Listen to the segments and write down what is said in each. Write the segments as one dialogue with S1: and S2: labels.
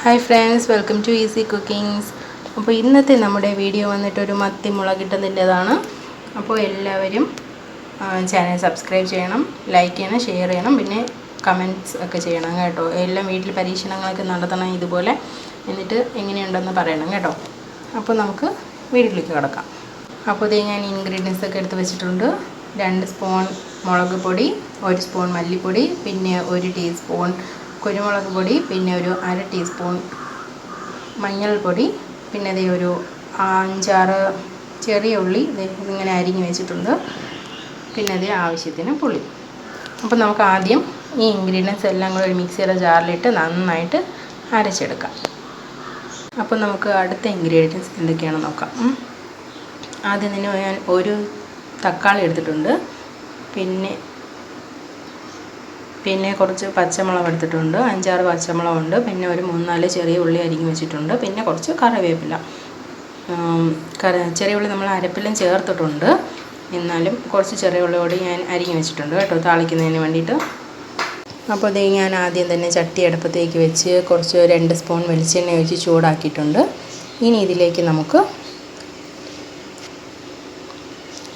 S1: Hi friends, welcome to Easy Cookings. അപ്പോൾ ഇന്നത്തെ നമ്മുടെ വീഡിയോ വന്നിട്ട് ഒരു മത്തി മുളകിട്ടതിൻ്റെതാണ്. അപ്പോൾ എല്ലാവരും ചാനൽ സബ്സ്ക്രൈബ് ചെയ്യണം, ലൈക്ക് ചെയ്യണം, ഷെയർ ചെയ്യണം, പിന്നെ കമൻറ്റ്സ് ഒക്കെ ചെയ്യണം കേട്ടോ. എല്ലാം വീട്ടിൽ പരീക്ഷണങ്ങളൊക്കെ നടത്തണം ഇതുപോലെ, എന്നിട്ട് എങ്ങനെയുണ്ടെന്ന് പറയണം കേട്ടോ. അപ്പോൾ നമുക്ക് വീട്ടിലേക്ക് കിടക്കാം. അപ്പോൾ ഇത് ഞാൻ ഇൻഗ്രീഡിയൻസ് ഒക്കെ എടുത്ത് വെച്ചിട്ടുണ്ട്. 2 സ്പൂൺ മുളക് പൊടി, 1 സ്പൂൺ മല്ലിപ്പൊടി, പിന്നെ 1 ടീസ്പൂൺ കുരുമുളക് പൊടി, പിന്നെ ഒരു 1/2 ടീസ്പൂൺ മഞ്ഞൾപ്പൊടി, പിന്നെ ദേ ഒരു 5-6 ചെറിയ ഉള്ളി ഇങ്ങനെ അരിഞ്ഞ് വെച്ചിട്ടുണ്ട്, പിന്നെ അതിന് ആവശ്യത്തിന് പുളി. അപ്പോൾ നമുക്ക് ആദ്യം ഈ ഇൻഗ്രീഡിയൻസ് എല്ലാം കൂടെ ഒരു മിക്സിയുടെ ജാറിലിട്ട് നന്നായിട്ട് അരച്ചെടുക്കാം. അപ്പോൾ നമുക്ക് അടുത്ത ഇൻഗ്രീഡിയൻസ് എന്തൊക്കെയാണെന്ന് നോക്കാം. ആദ്യം തന്നെ ഞാൻ ഒരു തക്കാളി എടുത്തിട്ടുണ്ട്, പിന്നെ കുറച്ച് പച്ചമുളക് എടുത്തിട്ടുണ്ട്, 5-6 പച്ചമുളകുണ്ട്, പിന്നെ ഒരു 3-4 ചെറിയ ഉള്ളി അരിഞ്ഞ് വെച്ചിട്ടുണ്ട്, പിന്നെ കുറച്ച് കറിവേപ്പില. ചെറിയ ഉള്ളി നമ്മൾ അരപ്പിലും ചേർത്തിട്ടുണ്ട്, എന്നാലും കുറച്ച് ചെറിയ ഉള്ളി കൂടി ഞാൻ അരിഞ്ഞ് വെച്ചിട്ടുണ്ട് കേട്ടോ, താളിക്കുന്നതിന് വേണ്ടിയിട്ട്. അപ്പോൾ ഇത് ഞാൻ ആദ്യം തന്നെ ചട്ടി അടുപ്പത്തേക്ക് വെച്ച് കുറച്ച് 2 സ്പൂൺ വെളിച്ചെണ്ണ ഒഴിച്ച് ചൂടാക്കിയിട്ടുണ്ട്. ഇനി ഇതിലേക്ക് നമുക്ക്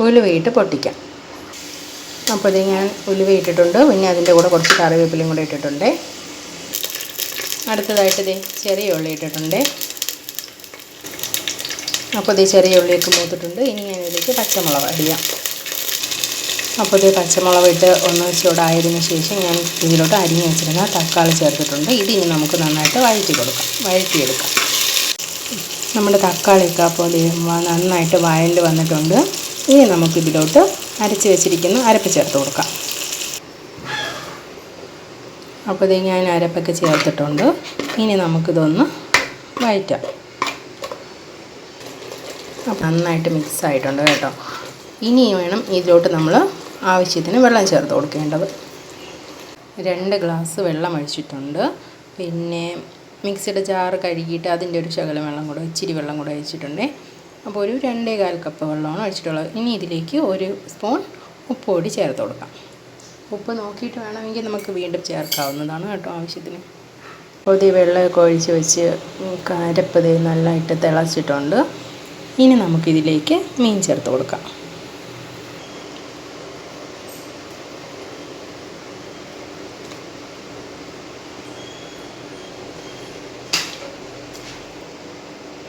S1: ഉലുവയിട്ട് പൊട്ടിക്കാം. അപ്പോൾ ഇത് ഞാൻ ഉലുവ ഇട്ടിട്ടുണ്ട്, പിന്നെ അതിൻ്റെ കൂടെ കുറച്ച് കറിവേപ്പിലയും കൂടെ ഇട്ടിട്ടുണ്ട്. അടുത്തതായിട്ട് ഇത് ചെറിയ ഉള്ളി ഇട്ടിട്ടുണ്ട്. അപ്പോൾ ഇത് ചെറിയ ഉള്ളിയൊക്കെ മൂത്തിട്ടുണ്ട്. ഇനി ഞാൻ ഇതിലേക്ക് പച്ചമുളക് അടിയാം. അപ്പോൾ ഇത് പച്ചമുളക് ഇട്ട് ഒന്ന് ചൂടായതിനു ശേഷം ഞാൻ ഇതിലോട്ട് അരിഞ്ഞ് വെച്ചിരുന്ന തക്കാളി ചേർത്തിട്ടുണ്ട്. ഇതിനി നമുക്ക് നന്നായിട്ട് വഴറ്റിയെടുക്കാം. നമ്മുടെ തക്കാളിയൊക്കെ അപ്പോൾ നന്നായിട്ട് വഴണ്ട് വന്നിട്ടുണ്ട്. ഇനി നമുക്കിതിലോട്ട് അരച്ച് വെച്ചിരിക്കുന്ന അരപ്പ് ചേർത്ത് കൊടുക്കാം. അപ്പോൾ ഇത് ഞാൻ അരപ്പൊക്കെ ചേർത്തിട്ടുണ്ട്. ഇനി നമുക്കിതൊന്ന് വഴറ്റാം. അപ്പോൾ നന്നായിട്ട് മിക്സ് ആയിട്ടുണ്ട് കേട്ടോ. ഇനി വേണം ഇതിലോട്ട് നമ്മൾ ആവശ്യത്തിന് വെള്ളം ചേർത്ത് കൊടുക്കേണ്ടത്. 2 ഗ്ലാസ് വെള്ളം ഒഴിച്ചിട്ടുണ്ട്. പിന്നെ മിക്സിയുടെ ജാറ് കഴുകിയിട്ട് അതിൻ്റെ ഒരു ശകലം വെള്ളം കൂടെ, ഇച്ചിരി വെള്ളം കൂടെ ഒഴിച്ചിട്ടുണ്ട്. അപ്പോൾ ഒരു 2.25 കപ്പ് വെള്ളമാണ് ഒഴിച്ചിട്ടുള്ളത്. ഇനി ഇതിലേക്ക് 1 സ്പൂൺ ഉപ്പ് പൊടി ചേർത്ത് കൊടുക്കാം. ഉപ്പ് നോക്കിയിട്ട് വേണമെങ്കിൽ നമുക്ക് വീണ്ടും ചേർക്കാവുന്നതാണ് കേട്ടോ ആവശ്യത്തിന്. അപ്പോൾ ഈ വെള്ളമൊക്കെ ഒഴിച്ച് വെച്ച് അരപ്പ് നല്ലതായിട്ട് തിളച്ചിട്ടുണ്ട്. ഇനി നമുക്കിതിലേക്ക് മീൻ ചേർത്ത് കൊടുക്കാം.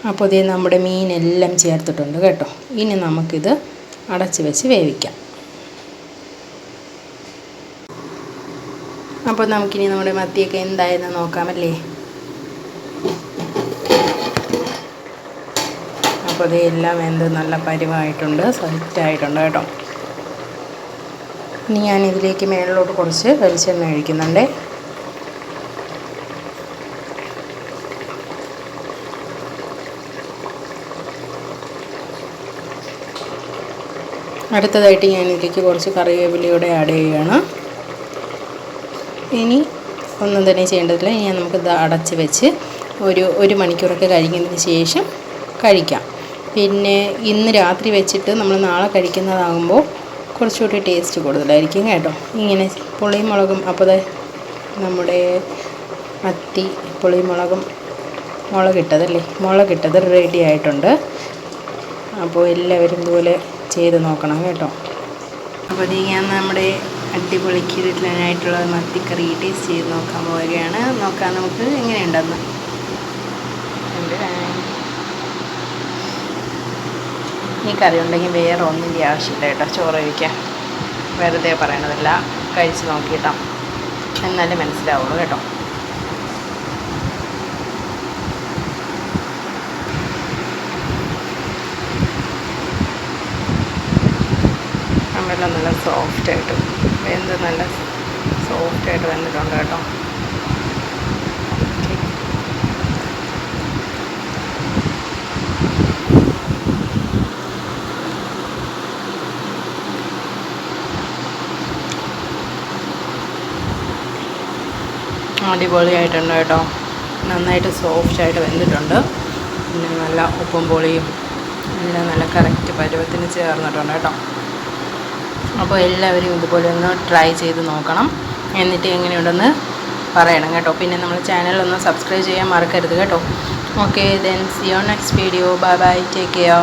S1: അപ്പോൾ ഇത് നമ്മുടെ മീനെല്ലാം ചേർത്തിട്ടുണ്ട് കേട്ടോ. ഇനി നമുക്കിത് അടച്ച് വെച്ച് വേവിക്കാം. അപ്പോൾ നമുക്കിനി നമ്മുടെ മത്തിയൊക്കെ എന്തായെന്ന് നോക്കാമല്ലേ. അപ്പോൾ ഇത് എല്ലാം വെന്ത് നല്ല പരുവായിട്ടുണ്ട്, സെറ്റായിട്ടുണ്ട് കേട്ടോ. ഇനി ഞാൻ ഇതിലേക്ക് മേളിലോട്ട് കുറച്ച് വെളിച്ചെണ്ണ ഒഴിക്കുന്നുണ്ട്. അടുത്തതായിട്ട് ഞാൻ ഇതിലേക്ക് കുറച്ച് കറിവേപ്പിലയൂടെ ആഡ് ചെയ്യുകയാണ്. ഇനി ഒന്നും തന്നെ ചെയ്യേണ്ടതില്ല. ഇനി നമുക്കിത് അടച്ച് വെച്ച് ഒരു മണിക്കൂറൊക്കെ കഴിഞ്ഞതിന് ശേഷം കഴിക്കാം. പിന്നെ ഇന്ന് രാത്രി വെച്ചിട്ട് നമ്മൾ നാളെ കഴിക്കുന്നതാകുമ്പോൾ കുറച്ചുകൂടി ടേസ്റ്റ് കൂടുതലായിരിക്കും കേട്ടോ. ഇങ്ങനെ പുളിയും മുളകും, അപ്പോൾ നമ്മുടെ മത്തി പുളിയും മുളകും മുളകിട്ടത് റെഡി ആയിട്ടുണ്ട്. അപ്പോൾ എല്ലാവരും ഇതുപോലെ ചെയ്ത് നോക്കണം കേട്ടോ. അപ്പോൾ ഇത് ഞാൻ നമ്മുടെ അടിപൊളി കിടിലനായിട്ടുള്ള മത്തിക്കറി ടേസ്റ്റ് ചെയ്ത് നോക്കാൻ പോവുകയാണ്. നോക്കാം നമുക്ക് എങ്ങനെയുണ്ടെന്ന്. ഈ കറി ഉണ്ടെങ്കിൽ വേറെ ഒന്നിൻ്റെ ആവശ്യമില്ല കേട്ടോ. ചോറ് കഴിക്കാൻ വെറുതെ പറയണതല്ല, കഴിച്ച് നോക്കിയിട്ടോ, എന്നാലേ മനസ്സിലാവുള്ളൂ കേട്ടോ. എല്ലാം നല്ല സോഫ്റ്റായിട്ട് നല്ല സോഫ്റ്റായിട്ട് വന്നിട്ടുണ്ട് കേട്ടോ. അടിപൊളിയായിട്ടുണ്ട് കേട്ടോ. നന്നായിട്ട് സോഫ്റ്റായിട്ട് വെന്തിട്ടുണ്ട്. പിന്നെ നല്ല ഉപ്പും പൊളിയും എല്ലാം നല്ല കറക്റ്റ് പരുവത്തിന് ചേർന്നിട്ടുണ്ട് കേട്ടോ. അപ്പോൾ എല്ലാവരും ഇതുപോലെ ഒന്ന് ട്രൈ ചെയ്ത് നോക്കണം. എന്നിട്ട് എങ്ങനെയുണ്ടെന്ന് പറയണം കേട്ടോ. പിന്നെ നമ്മുടെ ചാനലൊന്ന് സബ്സ്ക്രൈബ് ചെയ്യാൻ മറക്കരുത് കേട്ടോ. Okay, then C you next video. Bye bye, take care.